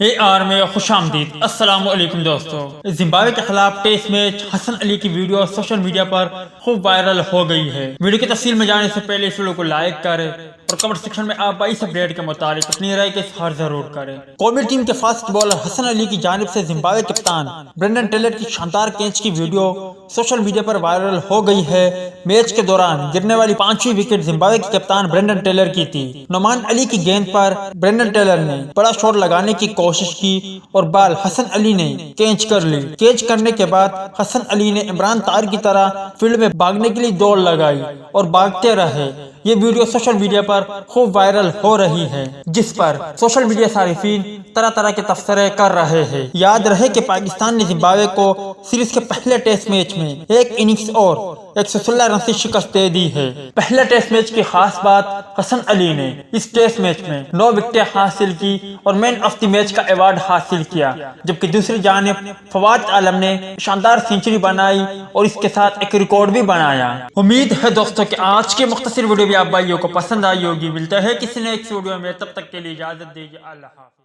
AR میں خوش آمدید۔ السلام علیکم دوستو۔ زمبابوے کے خلاف ٹیسٹ میچ حسن علی کی ویڈیو سوشل میڈیا پر خوب وائرل ہو گئی ہے۔ ویڈیو کی تفصیل میں جانے سے پہلے اس ویڈیو کو لائک کریں اور کمنٹ سیکشن میں آپ اس اپڈیٹ کے متعلق اپنی رائے کا اظہار ضرور کریں۔ قومی ٹیم کے فاسٹ بالر حسن علی کی جانب سے زمبابوے کپتان برینڈن ٹیلر کی شاندار کیچ کی ویڈیو سوشل میڈیا پر وائرل ہو گئی ہے۔ میچ کے دوران گرنے والی 5ویں وکٹ زمبابوے کے کپتان برینڈن ٹیلر کی تھی۔ نعمان علی کی گیند پر برینڈن ٹیلر نے بڑا شاٹ لگانے کی کوشش کی اور بال حسن علی نے کیچ کر لی۔ کیچ کرنے کے بعد حسن علی نے عمران طاہر کی طرح فیلڈ میں بھاگنے کے لیے دوڑ لگائی اور بھاگتے رہے۔ یہ ویڈیو سوشل میڈیا پر خوب وائرل ہو رہی ہے، جس پر سوشل میڈیا صارفین طرح طرح کے تبصرے کر رہے ہیں۔ یاد رہے کہ پاکستان نے زمبابوے کو سیریز کے پہلے ٹیسٹ میچ میں ایک اننگز اور 116 رن سے شکست دے دی ہے۔ پہلے ٹیسٹ میچ کی خاص بات حسن علی نے اس ٹیسٹ میچ میں 9 وکٹیں حاصل کی اور مین آف دی میچ کا ایوارڈ حاصل کیا، جبکہ دوسری جانب فواد عالم نے شاندار سینچری بنائی اور اس کے ساتھ ایک ریکارڈ بھی بنایا۔ امید ہے دوستوں کہ آج کی مختصر ویڈیو بھی آپ بھائیوں کو پسند آئی ہوگی۔ ملتا ہے کسی نیکسٹ ویڈیو میں، تب تک کے لیے اجازت دیجیے۔ اللہ حافظ۔